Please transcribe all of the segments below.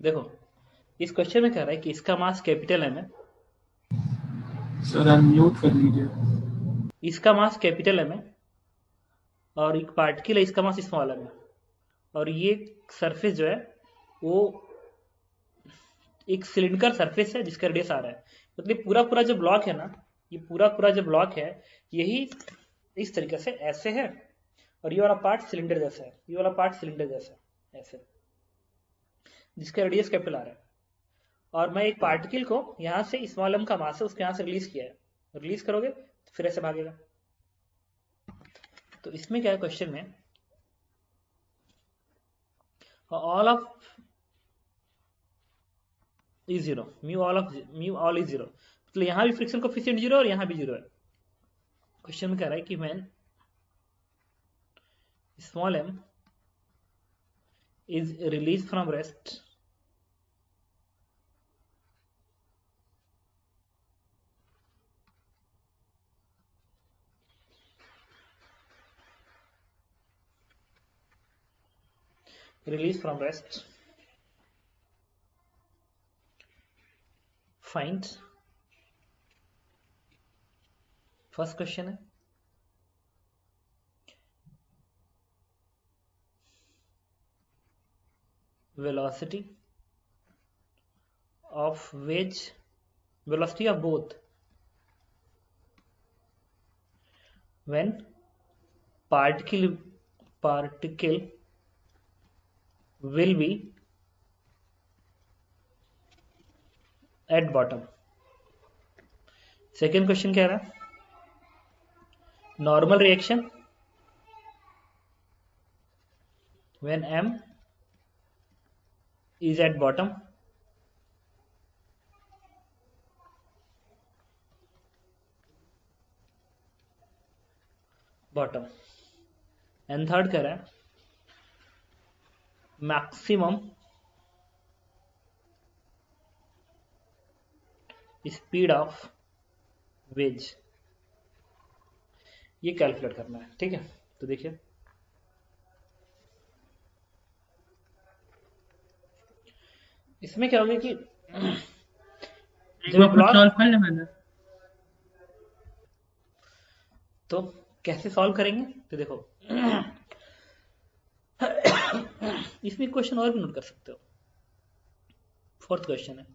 देखो इस क्वेश्चन में कह रहा है कि इसका मास कैपिटल एम है, सर अनम्यूट कर लीजिए। इसका मास कैपिटल एम है और एक पार्टिकल है इसका मास स्मॉल एम है, और ये सरफेस जो है वो एक सिलिंडर सरफेस है जिसका रेडियस आ रहा है। मतलब पूरा पूरा जो ब्लॉक है ना, ये पूरा पूरा जो ब्लॉक है यही इस तरीके से ऐसे है, और ये वाला पार्ट सिलेंडर जैसा है, ये वाला पार्ट सिलेंडर जैसा है ऐसे, जिसका रेडियस कैपिटल आ रहा है। और मैं एक पार्टिकल को यहाँ से स्मॉल एम का मास है उसके यहाँ से रिलीज किया है, रिलीज करोगे तो फिर ऐसे भागेगा। तो इसमें क्या है क्वेश्चन में, all of is zero, mu all is zero, मतलब यहाँ भी फ्रिक्शन कोफिशिएंट जीरो और यहाँ भी जीरो है। क्वेश्चन में कह रहा है कि when small M is released from rest find, first question है velocity of wedge, velocity of both when particle will be at bottom। Second question कह रहा है normal reaction when m is at bottom, and third कह रहा है maximum speed of ways, ये calculate करना है। ठीक है, तो देखिए इसमें क्या होगा कि एक जब ये बार खुद ब्लॉक, सॉल्व कर ले मैंने। तो कैसे सॉल्व करेंगे, तो देखो इसमें क्वेश्चन और भी नोट कर सकते हो। फोर्थ क्वेश्चन है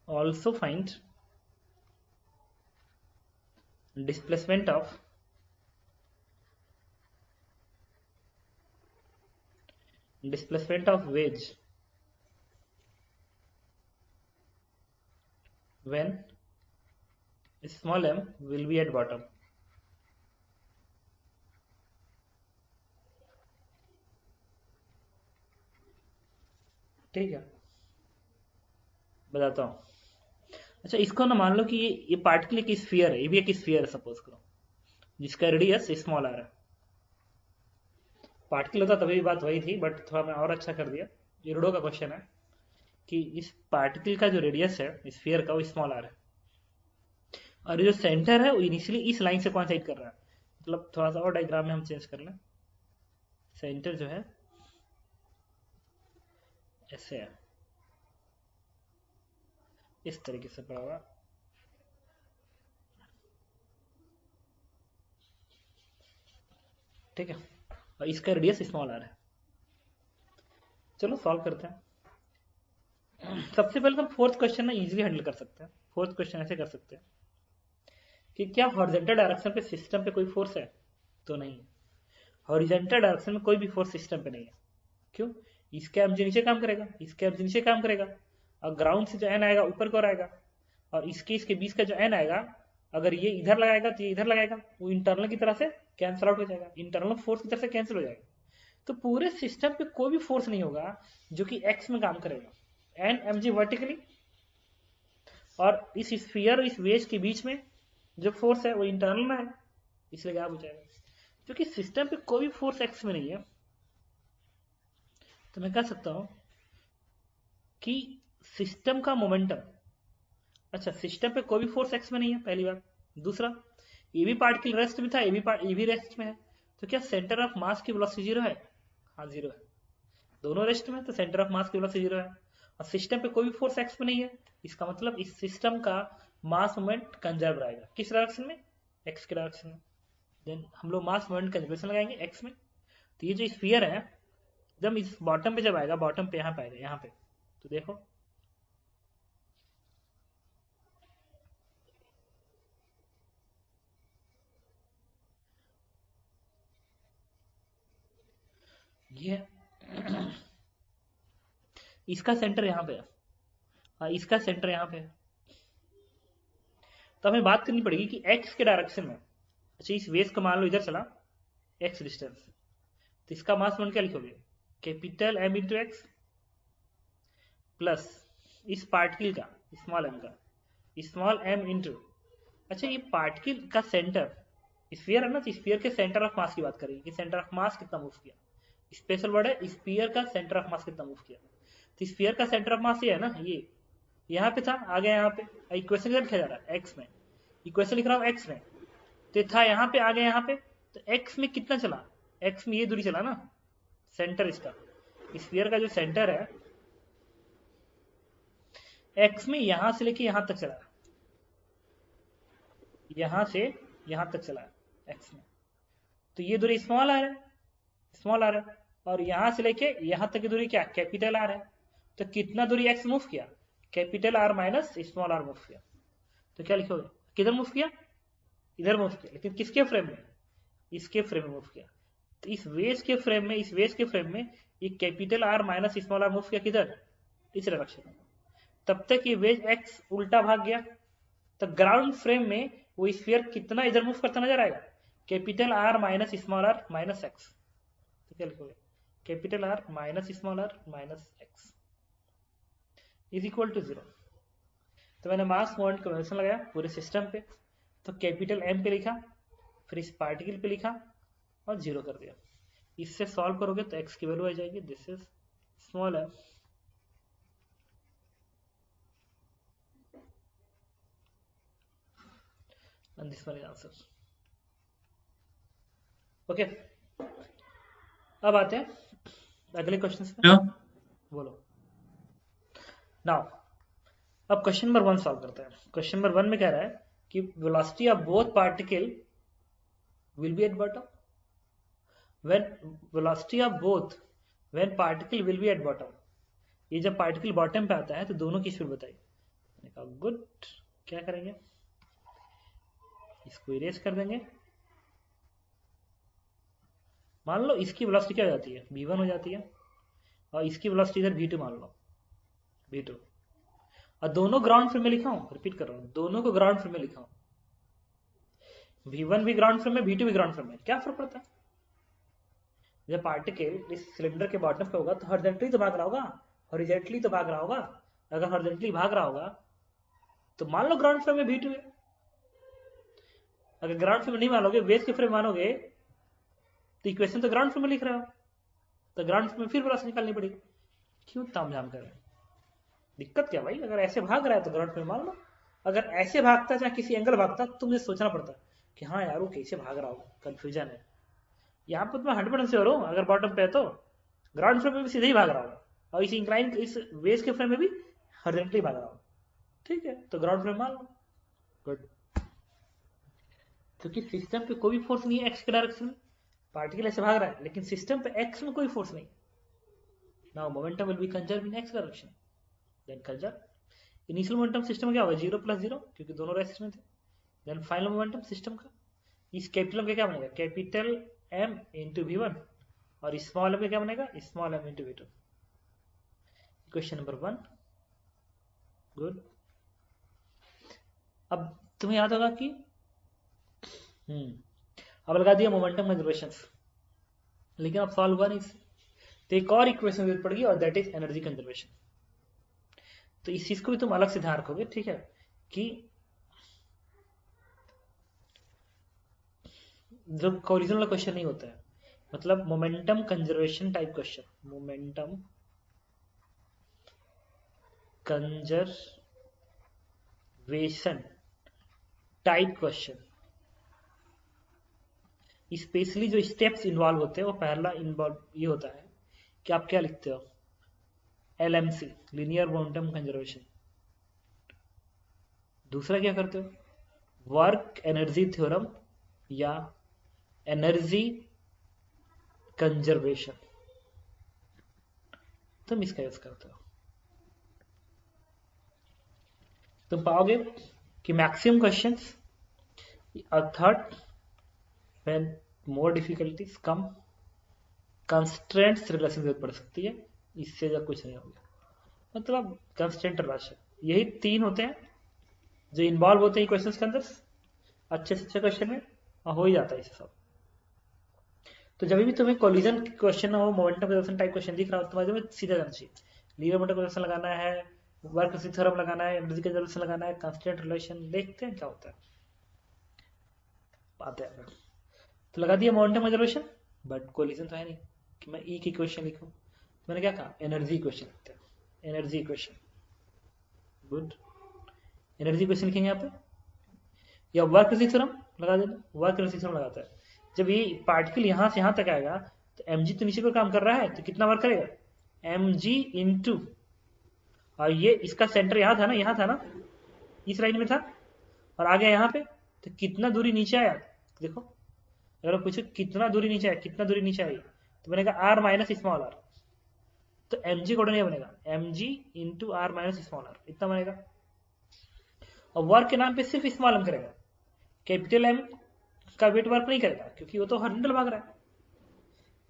also find displacement of veg when small m will be at bottom। ठीक है, बताता हूँ। अच्छा इसको ना मान लो कि ये पार्टिकल एक स्फीयर है, ये भी एक स्फीयर है सपोज करो, जिसका रेडियस स्मॉल आ रहा है। पार्टिकल होता तभी भी बात वही थी, बट थोड़ा मैं और अच्छा कर दिया। ये रूडो का क्वेश्चन है कि इस पार्टिकल का जो रेडियस है स्फीयर का वो स्मॉल आ रहा है, और जो सेंटर है वो इनिशियली इस लाइन से कोइंसाइड कर रहा है। मतलब थोड़ा सा और डायग्राम में हम चेंज कर लें, सेंटर जो है ऐसे है, इस तरीके से पड़ा हुआ। ठीक है, और इसका रेडियस स्मॉल आ रहा है। चलो सॉल्व करते हैं। सबसे पहले हम फोर्थ क्वेश्चन ना इजीली हैंडल कर सकते हैं। फोर्थ क्वेश्चन ऐसे कर सकते हैं कि क्या हॉरिजॉन्टल डायरेक्शन पे सिस्टम पे कोई फोर्स है, तो नहीं है। हॉरिजॉन्टल डायरेक्शन में कोई भी फोर्स सिस्टम पे नहीं है। क्यों, इसके एम नीचे काम करेगा, इसके एम नीचे काम करेगा, और ग्राउंड से जो एन आएगा ऊपर को आएगा, और इसके बीच का जो एन आएगा अगर ये इधर लगाएगा तो ये इधर लगाएगा, वो इंटरनल की तरह से कैंसिल आउट हो जाएगा, इंटरनल फोर्स की तरह से कैंसिल हो जाएगा। तो पूरे सिस्टम पे कोई भी फोर्स नहीं होगा जो कि एक्स में काम करेगा। एन एम जी वर्टिकली, और इस स्फीयर इस वेज के बीच में जो फोर्स है वो इंटरनल में है, इसलिए क्या हो जाएगा। क्योंकि सिस्टम पे कोई भी फोर्स एक्स में नहीं है, तो मैं कह सकता हूं कि सिस्टम का मोमेंटम, अच्छा सिस्टम पे कोई भी फोर्स एक्स में नहीं है पहली बात। दूसरा, ये भी पार्टिकल रेस्ट में था, ये भी रेस्ट में है, तो क्या सेंटर ऑफ मास की वेलोसिटी जीरो है? हाँ जीरो है। दोनों रेस्ट में, तो सेंटर ऑफ मास की वेलोसिटी 0 है और सिस्टम पे कोई भी फोर्स एक्स में नहीं है। इसका मतलब इस सिस्टम का मास मोमेंट कंजर्व रहेगा किस डायरेक्शन में, एक्स के डायरेक्शन में। देन हम लोग मास मोमेंट कंजर्वेशन लगाएंगे एक्स में। तो ये जो स्फीयर है जब इस बॉटम पे जब आएगा, बॉटम पे यहाँ पे आएगा, यहाँ पे, तो देखो ये इसका सेंटर यहाँ पे है, इसका सेंटर यहाँ पे है। तो हमें बात करनी पड़ेगी कि एक्स के डायरेक्शन में, अच्छा इस वेस को मान लो इधर चला एक्स डिस्टेंस, तो इसका मास मोमेंट क्या लिखोगे, capital M into X plus इस पार्टिकल का स्मॉल एम का स्मॉल एम इंटू, अच्छा ये पार्टिकल का सेंटर स्फीयर है ना, तो स्फीयर के सेंटर ऑफ मास की बात करेंगे कि सेंटर ऑफ मास कितना मूव किया। स्पेशल वर्ड है स्फीयर का सेंटर ऑफ मास कितना मूव किया। तो स्फीयर का सेंटर ऑफ मास ये है ना, ये यहाँ पे था, आ गया यहाँ पे। इक्वेशन किधर लिखा जा रहा है, एक्स में। इक्वेशन लिख रहा हूँ एक्स में, तो था यहाँ पे, आ गया यहाँ पे। तो एक्स में कितना चला, एक्स में ये दूरी चला ना, सेंटर इसका स्फीयर का जो सेंटर है एक्स में यहां से लेके यहां तक चला, यहां से यहां तक चला एक्स में। तो ये दूरी स्मॉल आर है, स्मॉल आर है, और यहां से लेके यहां तक की दूरी क्या, कैपिटल आर है। तो कितना दूरी एक्स मूव किया, capital R minus small R move किया। तो क्या लिखोगे, किधर मूव किया, इधर मूव किया, लेकिन किसके फ्रेम में, इसके फ्रेम में मूव किया। तो इस वेज के फ्रेम में, इस वेज के फ्रेम में ये capital R minus small R move किया किधर, इस डायरेक्शन में। तब तक ये वेज एक्स उल्टा भाग गया। तो ग्राउंड फ्रेम में वो स्फीयर कितना इधर मूव करता नजर आएगा, capital R minus small R minus X. तो क्या लिखोगे, capital R minus small R minus X is equal to 0। तो मैंने मास मोमेंट कन्वेंशन लगाया पूरे सिस्टम पे, तो कैपिटल एम पे लिखा, फिर इस पार्टिकल पे लिखा और 0 कर दिया। इससे सॉल्व करोगे तो एक्स की वैल्यू आ जाएगी, this is small M and this one is answer. Okay, अब आते हैं अगले क्वेश्चन पे। Yeah. बोलो नाउ, अब क्वेश्चन नंबर 1 सॉल्व करते हैं। क्वेश्चन नंबर 1 में कह रहा है कि velocity of both particle will be at bottom when velocity of both when particle will be at bottom. ये जब पार्टिकल बॉटम पे आता है तो दोनों की स्पीड बताइए। मैंने कहा गुड, क्या करेंगे, इसको इरेज कर देंगे। मान लो इसकी वेलोसिटी क्या हो जाती है, v1 हो जाती है, और इसकी वेलोसिटी इधर v2 मान लो, v2। और दोनों ग्राउंड फ्रेम में लिखा हूं, रिपीट कर रहा हूं, दोनों को ग्राउंड फ्रेम में लिखा हूं। v1 भी ग्राउंड फ्रेम में, v2 भी ग्राउंड फ्रेम में, क्या फर्क पड़ता है। जब पार्टिकल इस सिलेंडर के बॉटम पे होगा तो हॉरिजॉन्टली तो भाग रहा होगा, हॉरिजॉन्टली तो भाग रहा होगा। अगर हॉरिजॉन्टली भाग रहा होगा तो मान लो ग्राउंड फ्रेम में v2 है। अगर ग्राउंड फ्रेम में नहीं मानोगे, बेस के फ्रेम मानोगे, तो इक्वेशन तो ग्राउंड फ्रेम में लिख रहा हो, तो ग्राउंड फ्रेम में फिर वेलोसिटी निकालनी पड़ेगी। क्यों तामझाम कर रहे हैं, दिक्कत क्या भाई। अगर ऐसे भाग रहा है तो ग्राउंड फ्रेम मान लो, अगर ऐसे भागता चाहे किसी एंगल भागता तो मुझे सोचना पड़ता कि हाँ यार वो कैसे भाग रहा होगा, कंफ्यूजन है। यहाँ पर तो मैं 100% श्योर हूँ, अगर बॉटम पे है तो ग्राउंड फ्रेम में भी सीधे ही भाग रहा होगा, और इस इंक्लाइन इस बेस के फ्रेम में भी हॉरिजॉन्टली भाग रहा होगा। ठीक है, तो ग्राउंड फ्रेम मान लो, गुड। क्योंकि सिस्टम पे कोई भी फोर्स नहीं है एक्स के डायरेक्शन में, पार्टिकल ऐसे भाग रहा है, लेकिन सिस्टम पे एक्स में कोई फोर्स नहीं। Now momentum will be conserve in X direction, then conserve initial momentum system क्या होगा, 0 + 0, क्योंकि दोनों रेस्ट में थे। देन फाइनल मोमेंटम सिस्टम का, इस कैपिटल में क्या बनेगा, कैपिटल एम इंटू v1, और स्मॉल एम में क्या बनेगा, small M into v2। Question number 1, good. अब तुम्हें याद होगा कि अब लगा दिया मोमेंटम कंजर्वेशन, लेकिन अब सॉल्व हुआ नहीं, तो एक और इक्वेशन जरूरत पड़ेगी, और दैट इज एनर्जी कंजर्वेशन। तो इस चीज को भी तुम अलग से ध्यान रखोगे, ठीक है, कि जो ओरिजिनल क्वेश्चन नहीं होता है, मतलब momentum conservation type question, momentum conservation type question, specially जो स्टेप्स इन्वॉल्व होते हैं, वो पहला इन्वॉल्व ये होता है कि आप क्या लिखते हो, LMC, लीनियर मोमेंटम कंजर्वेशन। दूसरा क्या करते हो, वर्क एनर्जी थ्योरम या एनर्जी कंजर्वेशन, तुम इसका यूज करते हो। तुम पाओगे कि maximum questions third when more difficulties come, constraints relation जरूरत पड़ सकती है, इससे ज्यादा कुछ नहीं होगा। मतलब कंस्ट्रेंट रिलेशन, यही तीन होते हैं जो इन्वॉल्व होते हैं क्वेश्चंस के अंदर, अच्छे से अच्छे क्वेश्चन में हो ही जाता है इसे सब। तो जब भी तुम्हें कोलिजन क्वेश्चन हो, मोमेंटम कंजर्वेशन टाइप क्वेश्चन दिख रहा हो, तुम्हारे में सीधा जाना चाहिए, लीनियर मोमेंटम कंजर्वेशन लगाना है, वर्क थ्योरम लगाना है, एनर्जी कंजर्वेशन लगाना है, कंस्ट्रेंट रिलेशन, देखते हैं क्या होता है, आते हैं। तो लगा दिया मोमेंटम कंजर्वेशन, बट कोलिजन तो है नहीं कि मैं ई की इक्वेशन लिखूं। मैंने क्या कहा, एनर्जी इक्वेशन लिखते हैं, energy equation, good, energy equation लिखेंगे यहाँ पे, या वर्क थ्योरम लगा देना, वर्क थ्योरम लगाता है। जब ये पार्टिकल यहां से यहां तक आएगा तो mg तो नीचे को काम कर रहा है, तो कितना वर्क करेगा, mg इंटू, और ये इसका सेंटर यहाँ था ना, यहाँ था ना, इस लाइन में था, और आ गया यहाँ पे, तो कितना दूरी नीचे आया देखो। अगर आप पूछो कितना दूरी नीचे आया, कितना दूरी नीचे आई, तो बनेगा r माइनस स्मॉल r, तो mg कोड नहीं बनेगा, mg into r minus small r, इतना बनेगा। और वर्क के नाम पे सिर्फ स्मॉल m करेगा, कैपिटल M का वेट वर्क नहीं करेगा, क्योंकि वो तो हॉरिजॉन्टल भाग रहा है।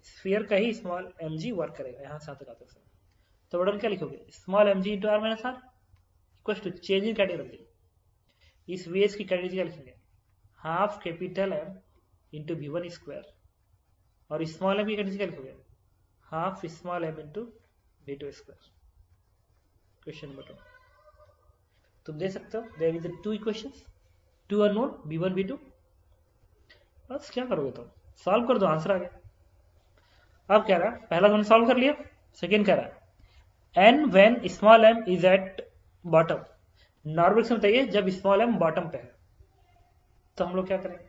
स्फीयर का ही स्मॉल mg वर्क करेगा, यहां से तक आते हैं। तो बटन क्या लिखोगे, small mg into r minus r equal to change in category. इस वेस की कैटेगरी क्या लिखेंगे, half capital M into v1 square, और स्मॉल m की कैटेगरी क्या लिखोगे, half small m into v2 square. Question number 2 तुम दे सकते हो, there is two equations, two unknown v1 v2, बस क्या करोगे तुम, सॉल्व कर दो, आंसर आ गया। अब कह रहा है, पहला तुमने सॉल्व कर लिया, सेकेंड कह रहा है N when small m is at bottom, normal से बताइए जब स्मॉल m बॉटम पे है, तो हम लोग क्या करेंगे,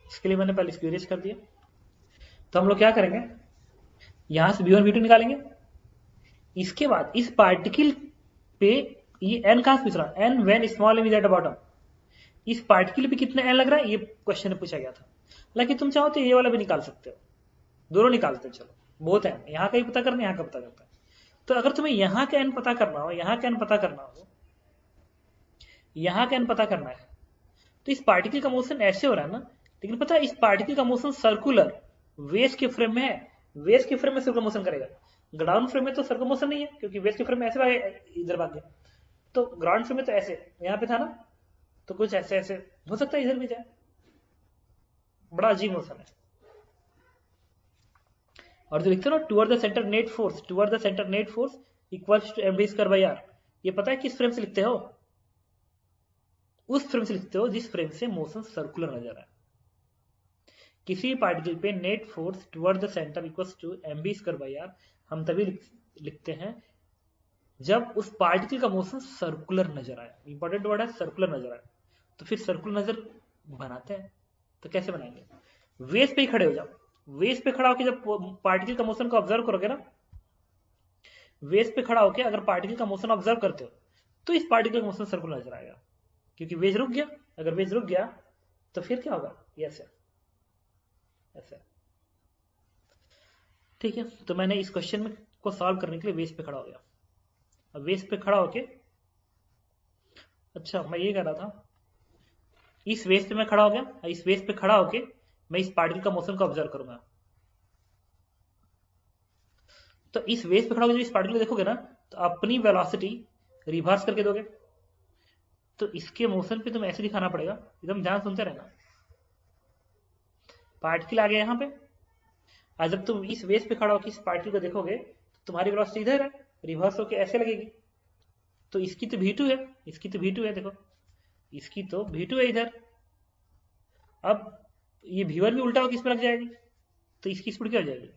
इसके लिए मैंने पहले इसको इरेज कर दिया। तो हम लोग क्या करेंगे, यहां से v1 v2 निकालेंगे, इसके बाद इस पार्टिकल पे ये n कहां से पूछ रहा है, n when small m is at bottom, इस पार्टिकल पे कितना n लग रहा है, ये क्वेश्चन में पूछा गया था। हालांकि तुम चाहो तो ये वाला भी निकाल सकते हो, दोनों निकालते हैं, चलो बहुत है, यहाँ का ही पता करना है, यहाँ का पता करना है। तो अगर तुम्हें यहाँ का n पता करना हो, यहाँ का n पता करना हो, यहाँ का n पता करना है, तो इस पार्टिकल का मोशन ऐसे हो रहा है ना, लेकिन पता है इस पार्टिकल का मोशन सर्कुलर वेस के फ्रेम में है, वेस के फ्रेम में सर्कुलर मोशन करेगा, ग्राउंड फ्रेम में तो सर्कुलर मोशन नहीं है, क्योंकि वेस के फ्रेम में ऐसे इधर भाग गया, तो ग्राउंड फ्रेम में तो ऐसे यहाँ पे था ना, तो कुछ ऐसे ऐसे हो सकता है इधर भी जाए, बड़ा अजीब मोशन है। और जो लिखते हो ना, toward the centre net force, toward the centre net force equals to mv square by r, ये पता है किस फ्रेम से लिखते हो, उस फ्रेम से लिखते हो जिस फ्रेम से मोशन सर्कुलर नजर आए। किसी पार्टिकल पे net force toward the centre equals to mv square by r हम तभी लिखते हैं जब उस पार्टिकल का मोशन सर्कुलर नजर आए, इंपॉर्टेंट वर्ड है सर्कुलर नजर आए। तो फिर सर्कुलर नजर बनाते हैं, तो कैसे बनाएंगे, वेस पे ही खड़े हो जाओ, वेस पे खड़ा होकर जब पार्टिकल का मोशन को ऑब्जर्व करोगे ना, वेस पे खड़ा होकर अगर पार्टिकल का मोशन ऑब्जर्व करते हो, तो इस पार्टिकल का मोशन सर्कुलर नजर आएगा, क्योंकि वेज रुक गया। अगर वेज रुक गया तो फिर क्या होगा, ऐसे ऐसे, ठीक है। तो मैंने इस क्वेश्चन में को सॉल्व करने के लिए वेस पे खड़ा हो गया। अब वेस पे खड़ा होके, अच्छा मैं ये कह रहा था, इस वेस पे मैं खड़ा हो गया, इस वेस पे खड़ा होके मैं इस पार्टिकल का मोशन को ऑब्जर्व करूंगा। तो इस वेस पे खड़ा होकर इस पार्टिकल को देखोगे ना, तो अपनी वेलोसिटी रिवर्स करके दोगे, तो इसके मोशन पे तुम्हें ऐसे दिखाना पड़ेगा, एकदम ध्यान सुनते रहना। पार्टिकल आ गया यहाँ पे, आज जब तुम इस वेस पे खड़ा होकर इस पार्टिकल को देखोगे, तो तुम्हारी वेलोसिटी इधर है, रिवर्स होकर ऐसे लगेगी, तो इसकी तो v2 है, इसकी तो v2 है, देखो इसकी तो v2 है इधर। अब ये v1 भी उल्टा होकर इसमें लग जाएगी, तो इसकी स्पीड क्या हो जाएगी,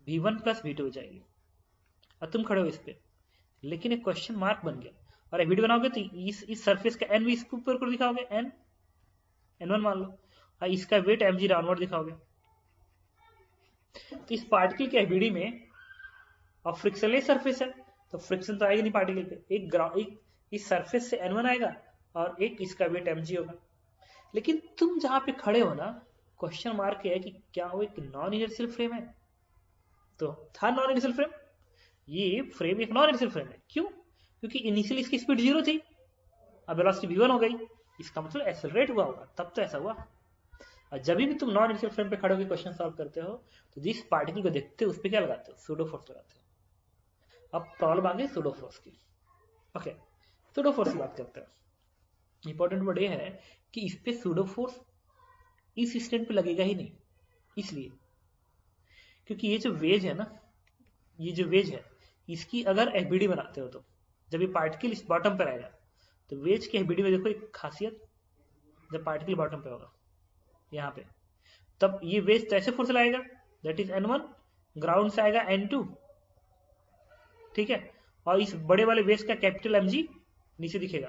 v1 प्लस v2 हो जाएगी। अब तुम खड़े हो इस पे, लेकिन एक क्वेश्चन मार्क बन गया, और एक वीडियो बनाओगे तो इस सरफेस का n भी इसके ऊपर को दिखाओगे, n1 मान लो, और इसका वेट mg डाउनवर्ड दिखाओगे, तो इस पार्टिकल के एफबीडी में और फ्रिक्शनलेस सरफेस है तो फ्रिक्शन तो आएगा नहीं पार्टिकल पे, एक इस सरफेस से N1 आएगा और एक इसका वेट mg होगा। लेकिन तुम जहां पे खड़े हो ना, क्वेश्चन मार्क है कि क्या वो एक नॉन इनर्शियल फ्रेम है? तो था नॉन इनर्शियल फ्रेम, ये फ्रेम एक नॉन इनर्शियल फ्रेम है। क्यों? क्योंकि इनिशियली इसकी स्पीड 0 थी, अब वेलोसिटी v1 हो गई, इसका मतलब एक्सेलरेट हुआ होगा, तब तो ऐसा हुआ। और जब भी तुम नॉन इनर्शियल फ्रेम पे खड़े होकर क्वेश्चन सॉल्व करते हो तो जिस पार्टिकल को देखते हो उस पर क्या लगाते हो? सूडो फोर्स लगाते हो। अब प्रॉब्लम आ गई सूडो फोर्स की। ओके, सूडो फोर्स की बात करते हैं। इंपॉर्टेंट वर्ड ये है कि इस पे सूडो फोर्स इस स्टैंड पे लगेगा ही नहीं, इसलिए क्योंकि ये जो वेज है ना, ये जो वेज है इसकी अगर एफबीडी बनाते हो तो जब ये पार्टिकल इस बॉटम पर आएगा तो वेज की एफबीडी में देखो एक खासियत, जब पार्टिकल बॉटम पे होगा यहाँ पे, तब ये वेज तो ऐसे फोर्स लाएगा, दैट इज N1, ग्राउंड से आएगा N2, ठीक है, और इस बड़े वाले वेज का कैपिटल mg नीचे दिखेगा,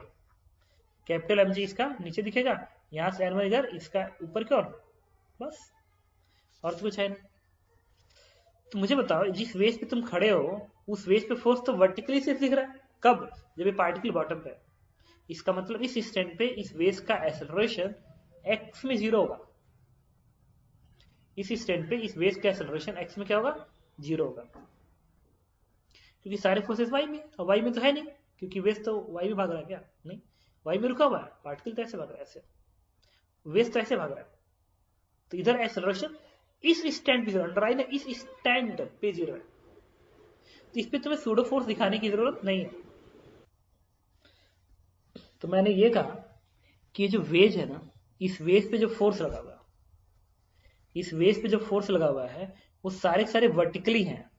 कैपिटल mg इसका नीचे दिखेगा, यहां से N1 इधर, इसका ऊपर की ओर, बस और तो कुछ है नहीं। तो मुझे बताओ जिस वेज पे तुम खड़े हो उस वेज पे फोर्स तो वर्टिकली सिर्फ दिख रहा है, कब? जब ये पार्टिकल बॉटम पे है। इसका मतलब इस स्टैंड पे इस वेज का एक्सेलरेशन x में 0 होगा, इस स्टैंड पे इस वेज का एक्सेलरेशन x में क्या होगा? 0 होगा, क्योंकि सारे फोर्सेस y में, और y में तो है नहीं क्योंकि वेज तो y में भाग रहा है, क्या नहीं y में रुका हुआ है, पार्टिकल तो ऐसे भाग रहा है, ऐसे वेज तो ऐसे भाग रहा है, तो इधर एक्सेलरेशन इस स्टैंड पे 0, अंडरलाइन है, इस स्टैंड पे 0 है, तो इस पे तुम्हें सूडो फोर्स दिखाने की जरूरत नहीं है। तो मैंने ये कहा कि ये जो वेज है ना, इस वेज पे जो फोर्स लगा हुआ है, इस वेज पे जो फोर्स लगा हुआ है वो सारे सारे वर्टिकली हैं।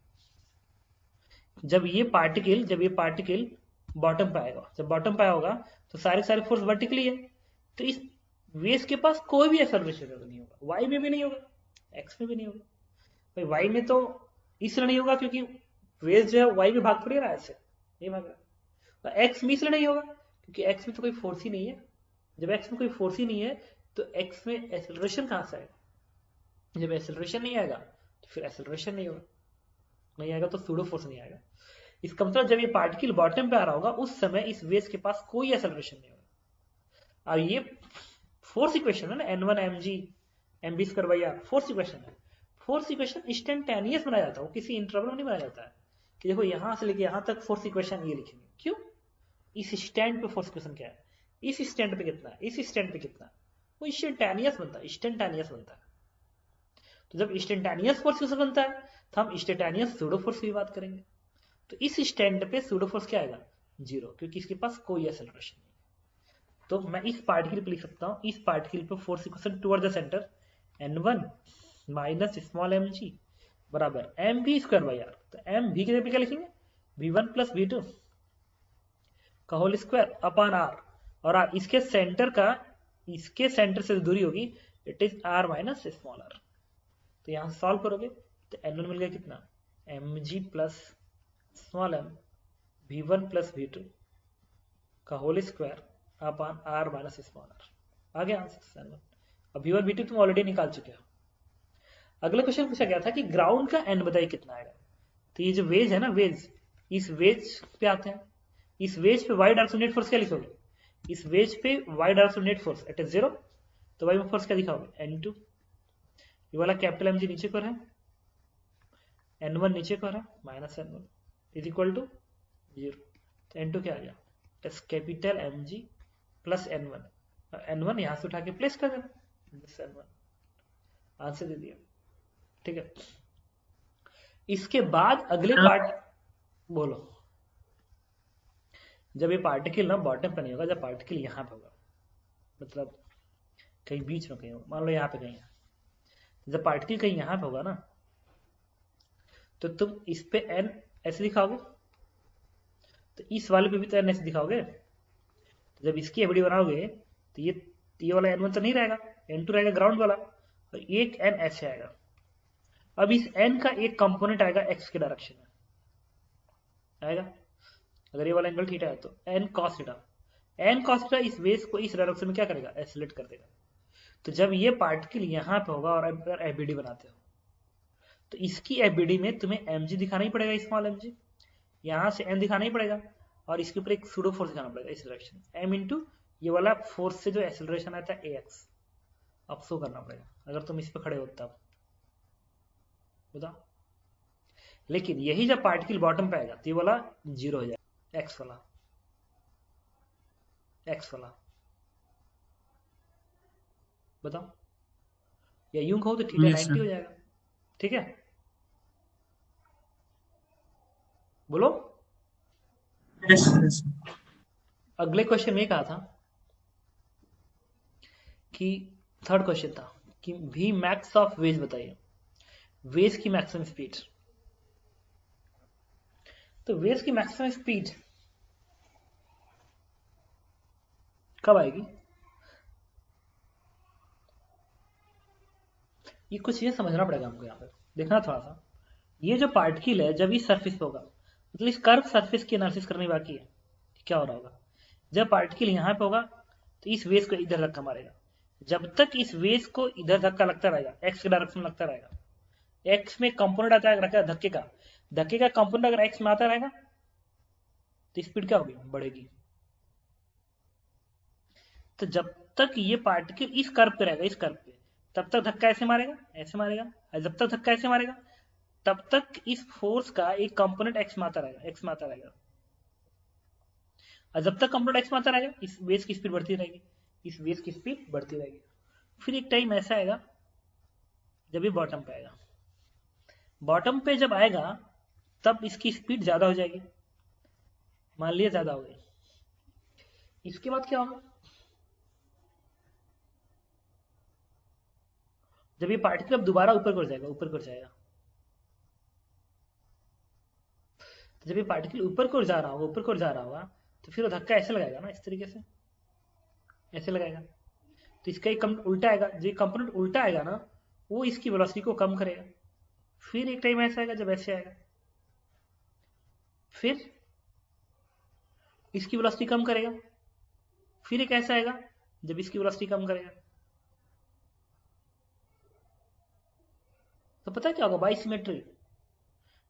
जब ये पार्टिकल बॉटम पे आएगा, जब बॉटम पे होगा तो सारे सारे फोर्स वर्टिकली है, तो इस वेज के पास कोई भी एक्सेलरेशन नहीं होगा, वाई में भी नहीं होगा, एक्स में भी नहीं होगा। भाई वाई में तो इसलिए नहीं होगा क्योंकि वेज जो है वाई में भाग थोड़ी रहा है, ऐसे नहीं भाग रहा। एक्स में इसलिए नहीं होगा क्योंकि एक्स में तो कोई फोर्स ही नहीं है, जब एक्स में कोई फोर्स ही नहीं है तो एक्स में एक्सेलरेशन कहां से आएगा? जब एक्सेलरेशन नहीं आएगा तो फिर एक्सेलरेशन नहीं आएगा तो सूडो फोर्स नहीं आएगा। इसका मतलब जब ये पार्टिकल बॉटम पे आ रहा होगा उस समय इस वेज के पास कोई एक्सेलरेशन नहीं होगा। अब ये फोर्स इक्वेशन है ना, N1 mg mv square by r, force equation है। फोर्स इक्वेशन इंस्टेंटेनियस बनाया जाता है, वो किसी इंटरवल में नहीं बनाया जाता है कि देखो यहां से लेके यहां तक फोर्स इक्वेशन ये लिखेंगे। क्यों? इस स्टैंड पे फोर्स इक्वेशन क्या है, इस स्टैंड पे कितना है, इस स्टैंड पे कितना है, वो इंस्टेंटेनियस बनता है, इंस्टेंटेनियस बनता है। तो जब इंस्टेंटेनियस फोर्स इक्वेशन बनता है तो हम इंस्टेंटेनियस सूडो फोर्स की बात करेंगे। तो इस स्टैंड पे सूडो फोर्स क्या आएगा? 0, क्योंकि इसके पास कोई एक्सेलरेशन नहीं है। तो मैं इस पार्टिकल पे लिख सकता हूं, इस पार्टिकल पे force equation toward the centre N1 minus small mg बराबर mv स्क्वायर बाई r। तो mv की जगह पे क्या लिखेंगे? v1 प्लस v2 का होल स्क्वायर अपॉन r, और r इसके सेंटर से दूरी होगी, it is r minus small r। तो यहां से सॉल्व करोगे तो N1 मिल गया कितना? mg plus small m v1 plus v2 का whole square upon r minus small r। आ गया आंसर N1। अब v1 v2 तुम ऑलरेडी निकाल चुके हो। अगला क्वेश्चन पूछा गया था कि ग्राउंड का n बताइए कितना आएगा। तो ये जो वेज है ना, वेज, इस वेज पे आते हैं, इस वेज पे y डायरेक्शन नेट फोर्स क्या लिखोगे? इस वेज पे y direction net force it is 0, तो y में फोर्स क्या दिखाओगे? N2, ये वाला कैपिटल mg नीचे को है, N1 नीचे को है, minus N1 is equal to 0। तो N2 क्या आ गया? It's capital mg plus N1, N1 यहां से उठा के प्लेस कर देना, N1 आंसर दे दिया। ठीक है, इसके बाद अगले पार्ट बोलो। जब ये पार्टिकल ना बॉटम पे नहीं होगा, जब पार्टिकल यहां पे होगा, मतलब कहीं बीच में कहीं होगा, मान लो यहाँ पे कहीं है, जब पार्टिकल कहीं यहां पे होगा ना तो तुम इस पे n ऐसे दिखाओगे, तो इस वाले पे भी तो n ऐसे दिखाओगे। तो जब इसकी एफडी बनाओगे तो ये वाला N1 तो नहीं रहेगा, N2 रहेगा ग्राउंड वाला, और एक n ऐसे आएगा। अब इस n का एक कंपोनेंट आएगा x के डायरेक्शन में आएगा, अगर ये वाला एंगल थीटा है तो n cos theta, n cos theta इस वेज को इस डायरेक्शन में क्या करेगा? एक्सेलरेट कर देगा। तो जब ये पार्टिकल यहां पे होगा और अगर एफबीडी बनाते हो तो इसकी एफबीडी में तुम्हें mg दिखाना ही पड़ेगा, स्मॉल mg, यहां से m दिखाना ही पड़ेगा, और इसके ऊपर एक सूडो फोर्स दिखाना पड़ेगा, एक्सेलरेशन m इंटू ये वाला फोर्स से जो एक्सेलरेशन आता है ax, अब शो करना पड़ेगा अगर तुम इस पे खड़े हो तब। बताओ, लेकिन यही जब पार्टिकल बॉटम पे आएगा तो ये वाला जीरो हो जाएगा, एक्स वाला बताओ, या यूं कहो तो थीटा Yes, 90 sir. हो जाएगा। ठीक है, बोलो। Yes, yes. अगले क्वेश्चन में कहा था कि थर्ड क्वेश्चन था कि v मैक्स ऑफ वेज बताइए, वेज की मैक्सिमम स्पीड। तो वेज की मैक्सिमम स्पीड कब आएगी? ये कुछ चीजें समझना पड़ेगा हमको, यहाँ पे देखना थोड़ा सा। ये जो पार्टिकल है जब इस सरफेस पे होगा, मतलब इस कर्व सरफेस की एनालिसिस करनी बाकी है, क्या हो रहा होगा जब पार्टिकल यहाँ पे होगा तो इस वेज को इधर धक्का मारेगा, जब तक इस वेज को इधर धक्का लगता रहेगा, एक्स के डायरेक्शन में लगता रहेगा, एक्स में कंपोनेंट आता है धक्के का कंपोनेंट अगर एक्स में आता रहेगा तो स्पीड क्या होगी? बढ़ेगी। तो जब तक ये पार्टिकल इस कर्व पे रहेगा, इस कर्व पे, तब तक धक्का ऐसे मारेगा, और जब तक धक्का ऐसे मारेगा तब तक इस फोर्स का एक कंपोनेंट एक्स में आता रहेगा, और जब तक कंपोनेंट एक्स में आता रहेगा इस वेज की स्पीड बढ़ती रहेगी, फिर एक टाइम ऐसा आएगा जब ये बॉटम पे आएगा, बॉटम पे जब आएगा तब इसकी स्पीड ज्यादा हो जाएगी, मान लिया ज्यादा हो गई। इसके बाद क्या होगा? जब ये पार्टिकल अब दोबारा ऊपर को जाएगा, तो जब ये पार्टिकल ऊपर को जा रहा होगा तो फिर वो धक्का ऐसे लगाएगा ना, इस तरीके से ऐसे लगाएगा, तो इसका एक उल्टा आएगा, जो कंपोनेंट उल्टा आएगा ना वो इसकी वेलोसिटी को कम करेगा। फिर एक टाइम ऐसा आएगा जब ऐसे आएगा, फिर इसकी वेलोसिटी कम करेगा, फिर एक ऐसा आएगा जब इसकी वेलोसिटी कम करेगा। तो पता है क्या होगा?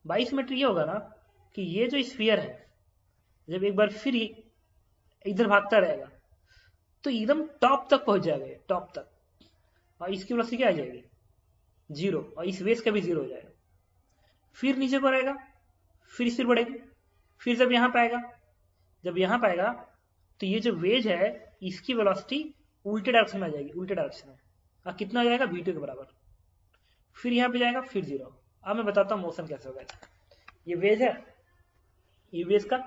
बाइसिमेट्री ये होगा ना कि ये जो स्फीयर है जब एक बार फिर इधर भागता रहेगा तो एकदम टॉप तक पहुंच जाएगा, टॉप तक, और इसकी वेलोसिटी क्या आ जाएगी? जीरो, और इस वेज का भी जीरो हो जाएगा। फिर नीचे को रहेगा, फिर स्पीड बढ़ेगी, फिर जब यहाँ पे आएगा तो ये जो वेज है इसकी वेलोसिटी उल्टे डायरेक्शन में आ जाएगी, और कितना हो जाएगा? v2 के बराबर। फिर यहाँ पे जाएगा, फिर जीरो। अब मैं बताता हूँ मोशन कैसे होगा। ये वेज है, ये वेज का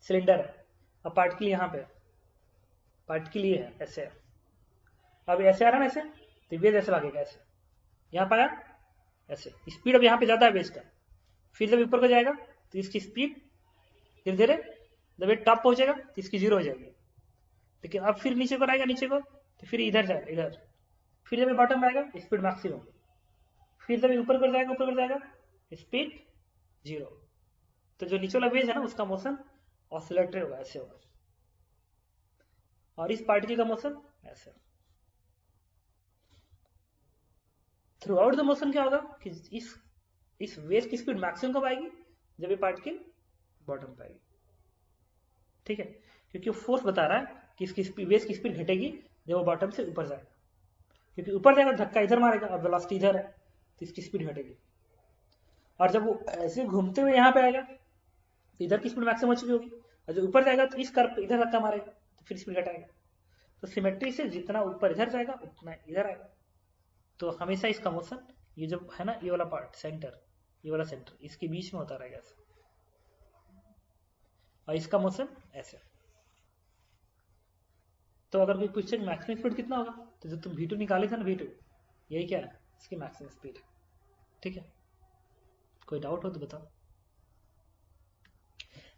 सिलेंडर है, अब पार्टिकल यहाँ पे, पार्टिकल ये है, ऐसे है, अब ऐसे आ रहा है ना, ऐसे, तो वेज ऐसे भागेगा, ऐसे यहाँ पे आया, ऐसे स्पीड अब यहाँ पे ज्यादा है वेज का। फिर जब ऊपर को जाएगा तो इसकी स्पीड धीरे धीरे जब ये टॉप पहुंचेगा तो इसकी जीरो हो जाएगी, लेकिन अब फिर नीचे को आएगा, तो फिर इधर जाएगा, इधर, फिर जब ये बॉटम में आएगा स्पीड मैक्सिमम, फिर जब ऊपर को जाएगा स्पीड जीरो। तो जो नीचे वाला वेज है ना उसका मोशन ऑसिलेटरी होगा, ऐसे होगा, और इस पार्टिकल का मोशन ऐसे। थ्रू आउट द मोशन क्या होगा कि इस वेज की स्पीड मैक्सिमम कब आएगी? जब ये पार्टिकल बॉटम पे आएगी। ठीक है, क्योंकि फोर्स बता रहा है कि इसकी वेज की स्पीड घटेगी जब वो बॉटम से ऊपर जाएगा, क्योंकि ऊपर जाएगा धक्का इधर मारेगा और वेलोसिटी इधर है तो इसकी स्पीड घटेगी, और जब वो ऐसे घूमते हुए यहाँ पे आएगा तो इधर की स्पीड मैक्सिमम हो चुकी होगी, और जब ऊपर जाएगा तो इस कर्व पे इधर धक्का मारेगा तो फिर स्पीड घटाएगा। तो सिमेट्री से जितना ऊपर इधर जाएगा उतना इधर आएगा, तो हमेशा इसका मोशन ये जो है ना, ये वाला पार्ट सेंटर, ये वाला सेंटर इसके बीच में होता रहेगा ऐसे, और इसका मोशन ऐसे। तो अगर कोई पूछे मैक्सिमम स्पीड कितना होगा, तो जो तुम v2 निकाले थे ना, v2 यही क्या है? इसकी मैक्सिमम स्पीड। ठीक है, कोई डाउट हो तो बताओ।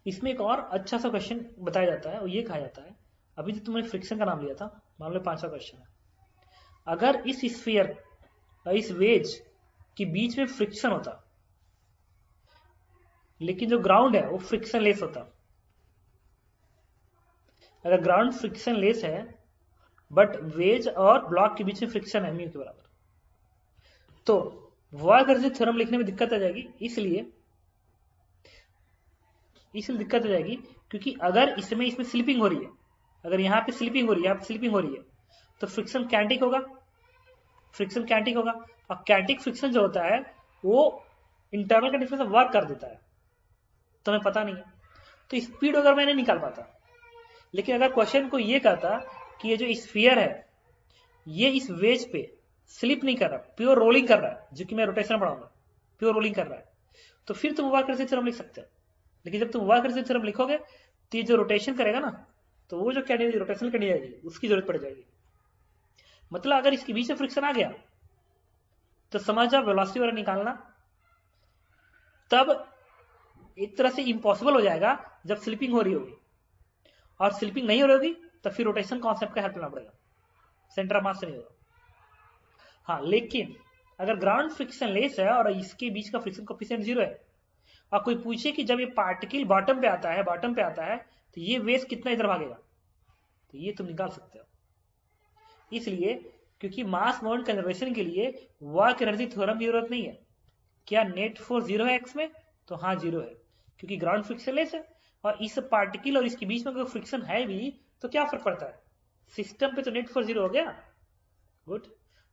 इसमें एक और अच्छा सा क्वेश्चन बताया जाता है, और ये कहा जाता है, अभी जो तुमने फ्रिक्शन का नाम लिया था, मान लो 5वां क्वेश्चन है, अगर इस स्फीयर और इस वेज के बीच में फ्रिक्शन होता लेकिन जो ग्राउंड है वो फ्रिक्शन लेस होता, अगर ग्राउंड फ्रिक्शन लेस है बट वेज और ब्लॉक के बीच में फ्रिक्शन है म्यू के बराबर, तो वॉयगर्जे थ्योरम लिखने में दिक्कत आ जाएगी, इसलिए दिक्कत हो जाएगी, क्योंकि अगर इसमें स्लिपिंग हो रही है, अगर यहाँ पे स्लिपिंग हो रही है, यहाँ पे स्लिपिंग हो रही है, तो फ्रिक्शन कैंटिक होगा, और कैंटिक फ्रिक्शन जो होता है वो इंटरनल कंडीशन से वर्क कर देता है, तो हमें पता नहीं है, तो स्पीड अगर मैं नहीं निकाल पाता। लेकिन अगर क्वेश्चन को ये कहता कि ये जो स्फीयर है ये इस वेज पे स्लिप नहीं कर रहा, प्योर रोलिंग कर रहा है, जो कि मैं रोटेशन पढ़ाऊंगा, प्योर रोलिंग कर रहा है, तो फिर तुम वॉयगर्जे थ्योरम लिख सकते हो। लेकिन जब तुम वॉयगर्जे थ्योरम लिखोगे तो ये जो रोटेशन करेगा ना, तो वो जो कैंडिडेट रोटेशनल कैंडिडेट उसकी जरूरत पड़ जाएगी। मतलब अगर इसके बीच में फ्रिक्शन आ गया तो समझ जाओ वेलोसिटी वगैरह निकालना तब एक तरह से इम्पॉसिबल हो जाएगा जब स्लिपिंग हो रही होगी, और स्लिपिंग नहीं हो रही होगी तो फिर रोटेशन कॉन्सेप्ट का हेल्प लेना पड़ेगा, सेंटर ऑफ मास से नहीं होगा। हाँ, लेकिन अगर ग्राउंड फ्रिक्शन लेस है और इसके बीच का फ्रिक्शन कोएफिशिएंट 0 है, और कोई पूछे कि जब ये पार्टिकल बॉटम पे आता है तो ये वेव कितना इधर भागेगा, तो ये तुम निकाल सकते हो। इसलिए क्योंकि मास मोमेंट कंजर्वेशन के लिए वर्क एनर्जी थ्योरम की जरूरत नहीं है। क्या नेट फोर्स 0 है एक्स में, तो हाँ 0 है, क्योंकि ग्राउंड फ्रिक्शन लेस है, और इस पार्टिकल और इसके बीच में अगर फ्रिक्शन है भी तो क्या फर्क पड़ता है, सिस्टम पे तो नेट फोर्स 0 हो गया। गुड,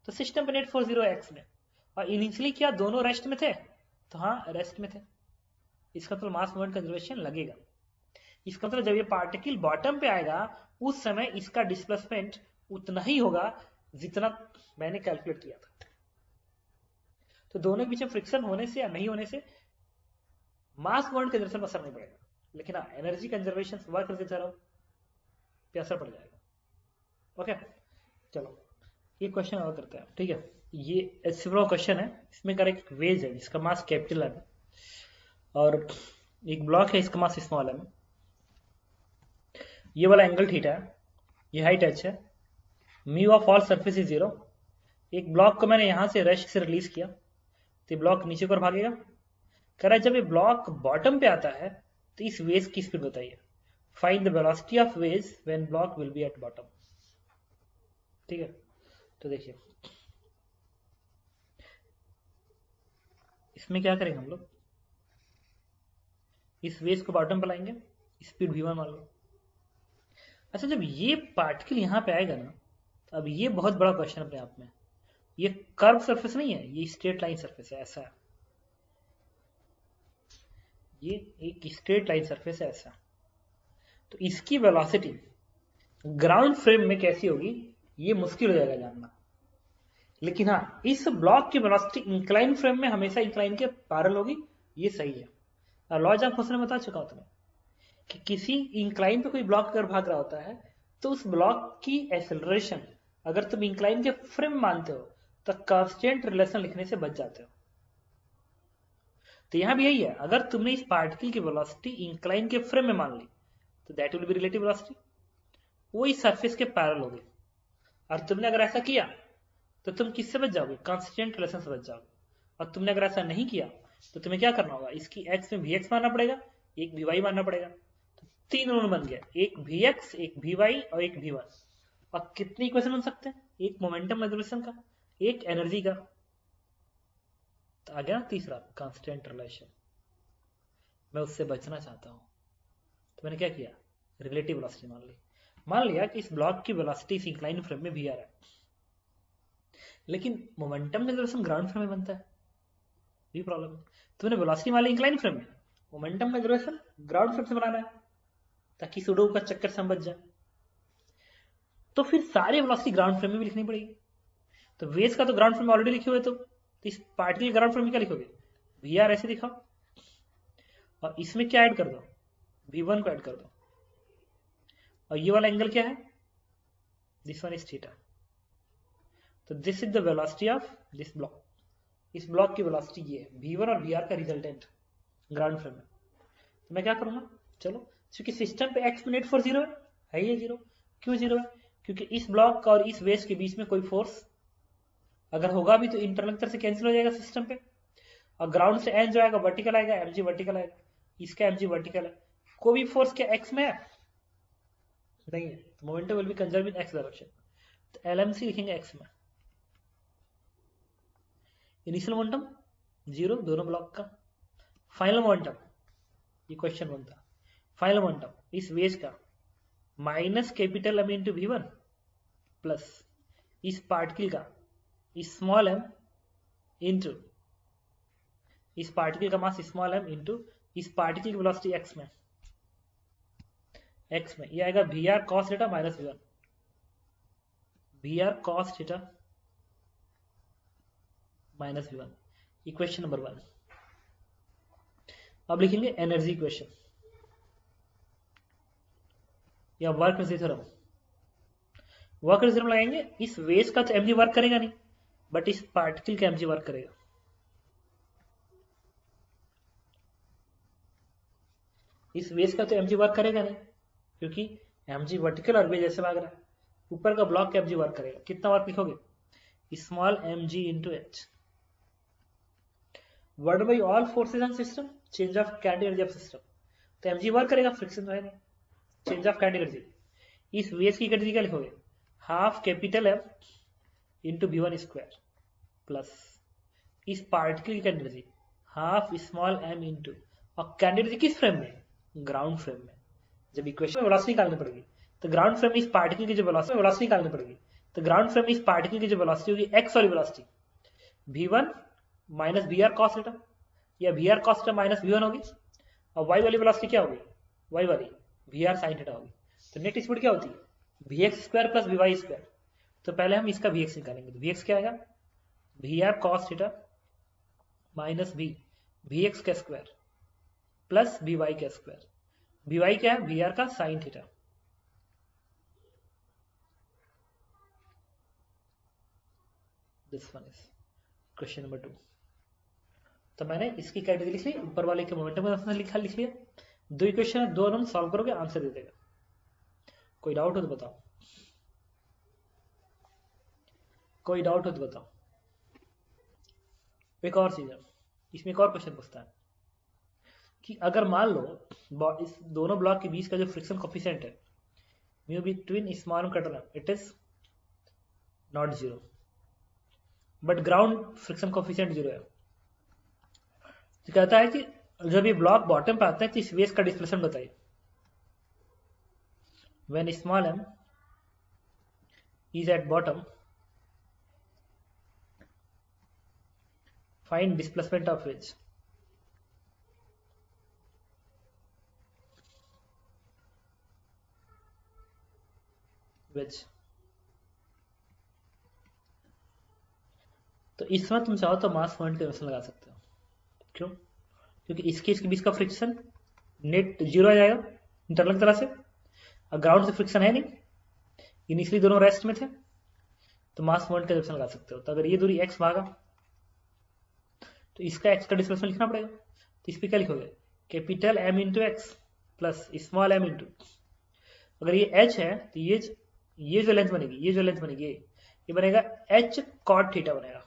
तो सिस्टम पे नेट फोर्स 0 है एक्स में, और इनिशियली क्या दोनों रेस्ट में थे, तो हाँ रेस्ट में थे, इसका मतलब मास मोमेंट कंजर्वेशन लगेगा। इसका मतलब जब ये पार्टिकल बॉटम पे आएगा उस समय इसका डिस्प्लेसमेंट उतना ही होगा जितना मैंने कैलकुलेट किया था। तो दोनों के बीच में फ्रिक्शन होने से या नहीं होने से मास मोमेंट कंजर्वेशन पर असर नहीं पड़ेगा, लेकिन हाँ एनर्जी कंजर्वेशन वर्क करते थ्योरम पे असर पड़ जाएगा। ओके, चलो ये क्वेश्चन और करते हैं। ठीक है, ये एसिब्रो क्वेश्चन है, इसमें कर एक वेज है जिसका मास कैपिटल है और एक ब्लॉक है इसका मास स्मॉल है। ये वाला एंगल थीटा है, ये हाइट h है, mu of all surface is 0। एक ब्लॉक को मैंने यहां से रेस्ट से रिलीज किया तो ब्लॉक नीचे को भागेगा। कह रहा है जब ये ब्लॉक बॉटम पे आता है तो इस वेज की स्पीड बताइए, find the velocity of ways when block will be at bottom. ठीक है, तो देखिए इसमें क्या करेंगे हम लोग, इस वेज को बॉटम पे लाएंगे, स्पीड v1 मान लो। अच्छा, जब ये पार्टिकल यहां पे आएगा ना, तो अब ये बहुत बड़ा क्वेश्चन अपने आप में, ये कर्व सरफेस नहीं है, ये स्ट्रेट लाइन सरफेस है, ऐसा है, ये एक स्ट्रेट लाइन सरफेस है ऐसा। तो इसकी वेलोसिटी ग्राउंड फ्रेम में कैसी होगी ये मुश्किल हो जाएगा जानना। लेकिन हाँ, इस ब्लॉक की वेलोसिटी इंक्लाइन फ्रेम में हमेशा इंक्लाइन के पैरेलल होगी, ये सही है। और लॉज ऑफ मोशन में बता चुका हूं तुम्हें कि किसी इंक्लाइन पे कोई ब्लॉक अगर भाग रहा होता है तो उस ब्लॉक की एक्सेलरेशन अगर तुम इंक्लाइन के फ्रेम मानते हो तो कांस्टेंट रिलेशन लिखने से बच जाते हो। तो यहां भी यही है, अगर तुमने इस पार्टिकल की वेलोसिटी इंक्लाइन के फ्रेम में मान ली तो that will be relative velocity, वो इस सरफेस के पैरेलल होगी। और तुमने अगर ऐसा किया तो तुम किससे बच जाओगे, कांस्टेंट रिलेशन से बच जाओगे। और तुमने अगर ऐसा नहीं किया तो तुम्हें क्या करना होगा, इसकी एक्स में भी एक्स मानना पड़ेगा, एक भी वाई मानना पड़ेगा। तो 3 रूल बन गया, एक भी एक्स, एक भी वाई और एक भी वन। और कितनी इक्वेशन बन सकते हैं, एक मोमेंटम कंजर्वेशन का, एक एनर्जी का। तो आ गया ना तीसरा कांस्टेंट रिलेशन, मैं उससे बचना चाहता हूं तो मैंने क्या किया, रिलेटिव वेलोसिटी मान ली। मान लिया कि इस ब्लॉक की वेलोसिटी इस इंक्लाइन फ्रेम में भी आ रहा है, लेकिन मोमेंटम कंजर्वेशन ग्राउंड फ्रेम में बनता है, ये प्रॉब्लम है। तुमने वेलोसिटी मान ली इंक्लाइन फ्रेम में, मोमेंटम कंजर्वेशन ग्राउंड फ्रेम से बनाना है ताकि सुडो का चक्कर से हम बच जाए। तो फिर सारी वेलोसिटी ग्राउंड फ्रेम में भी लिखनी पड़ेगी। तो वेज का तो ग्राउंड फ्रेम में ऑलरेडी लिखे हुए, तो इस पार्टिकल ग्राउंड फ्रेम में क्या लिखोगे, वी आर ऐसे दिखाओ, और इसमें क्या ऐड कर दो, v1 को ऐड कर दो। और ये वाला एंगल क्या है, दिस वन इज थीटा। तो this is the velocity of this block, इस ब्लॉक की वेलोसिटी ये है, v1 और vr का रिजल्टेंट ग्राउंड फ्रेम में। तो मैं क्या करूंगा, चलो क्योंकि सिस्टम पे एक्स में नेट फोर्स 0 है ये 0, क्यों 0 है, क्योंकि इस ब्लॉक और इस वेज के बीच में कोई फोर्स अगर होगा भी तो इंटरनल तरह से कैंसिल हो जाएगा सिस्टम पे। और ग्राउंड से एन जो आएगा वर्टिकल आएगा, एमजी वर्टिकल आएगा, इसका एमजी वर्टिकल है, कोई भी फोर्स क्या एक्स में है नहीं है, तो momentum will be conserve in X direction. तो एलएमसी लिखेंगे एक्स में, इनिशियल मोमेंटम 0 दोनों ब्लॉक का। फाइनल मोमेंटम, ये क्वेश्चन 1 था, फाइनल मोमेंटम इस वेज का minus capital M into V one plus इस पार्टिकल का स्मॉल एम इंटू इस पार्टिकल का मास स्मॉल एम इंटू इस पार्टिकल की वेलोसिटी एक्स में ये आएगा V are cos theta minus V one, V are cos theta minus V one, equation number 1। अब लिखेंगे एनर्जी इक्वेशन या वर्क थ्योरम। वर्क थ्योरम लगाएंगे, इस वेज का तो एमजी वर्क करेगा नहीं, बट इस पार्टिकल का एमजी वर्क करेगा। इस वेज का तो एमजी वर्क करेगा नहीं, क्योंकि एमजी वर्टिकल और वेज ऐसे भाग रहा है। ऊपर का ब्लॉक का एमजी वर्क करेगा। कितना वर्क लिखोगे? Small M G into H word by all forces on system, change of kinetic energy of system. तो एमजी वर्क करेगा, फ्रिक्शन तो है नहीं, चेंज ऑफ काइनेटिक एनर्जी। इस वेज की एनर्जी क्या लिखोगे? Half capital M into V one square plus इस पार्टिकल की energy half small M into, और काइनेटिक एनर्जी किस फ्रेम में? ग्राउंड फ्रेम में। जब इक्वेशन में वेलोसिटी निकालनी पड़ेगी तो ग्राउंड फ्रेम में इस पार्टिकल की जो वेलोसिटी निकालनी पड़ेगी, तो ग्राउंड फ्रेम में इस पार्टिकल की जो वेलोसिटी होगी एक्स वाली velocity v1 minus v are cos theta, या v are cos theta minus v1 होगी, और y वाली वेलोसिटी क्या होगी? y वाली वी आर साइन थीटा होगी। तो नेट स्पीड क्या होती है? vx square plus vy square. तो पहले हम इसका vx निकालेंगे, तो vx क्या आएगा? V are cos theta minus vx का स्क्वायर प्लस vy का स्क्वायर। vy क्या है? वी आर का sine theta. This one is question number 2। तो मैंने इसकी कैटेगरी लिख ली, ऊपर वाले के मोमेंटम का लिख लिया। 2 इक्वेशन है, दोनों सॉल्व करोगे आंसर दे देगा। कोई डाउट हो तो बताओ, कोई डाउट हो तो बताओ। एक और चीज है, इसमें एक और क्वेश्चन पूछता है कि अगर मान लो इस दोनों ब्लॉक के बीच का जो फ्रिक्शन कोफिशिएंट है mu between small capital it is not 0, but ground friction coefficient 0 है। तो कहता है कि जब ये ब्लॉक बॉटम पे आता है तो इस वेज का डिस्प्लेसमेंट बताइए। When small M is at bottom find displacement of wedge. तो इसमें तुम चाहो तो मास पॉइंट का क्वेश्चन लगा सकते हो। क्यों? क्योंकि इसके बीच का फ्रिक्शन नेट 0 आ जाएगा इंटरनल तरह से, और ग्राउंड से फ्रिक्शन है नहीं, इनिशियली दोनों रेस्ट में थे, तो मास पॉइंट का क्वेश्चन लगा सकते हो। तो अगर ये दूरी x भागा तो इसका x का डिस्प्लेसमेंट लिखना पड़ेगा। तो इस पर क्या लिखोगे? Capital M into X plus small M into, अगर ये h है तो ये जो लेंथ बनेगी ये बनेगा h cot थीटा बनेगा।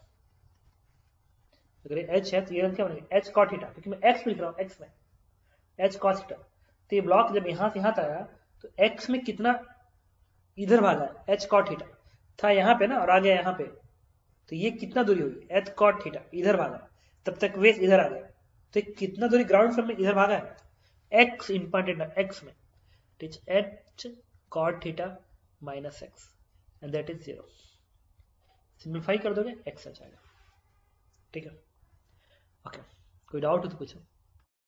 अगर h है तो ये क्या बनेगा? h cot थीटा, क्योंकि मैं x लिख रहा हूँ, x में h cos थीटा। तो ये ब्लॉक जब यहां से यहां आया तो x में कितना इधर भागा? h cot थीटा था यहाँ पे ना, और आ गया यहाँ पे, तो ये कितना दूरी होगी? h cot थीटा इधर भागा, तब तक वेज इधर आ गया, तो कितना दूरी ग्राउंड फ्रेम में इधर भागा है? x इंपॉर्टेंट है, x में h cot theta minus x and that is 0। Simplify कर दोगे x आ जाएगा। ठीक है, ओके। कोई डाउट हो तो पूछो।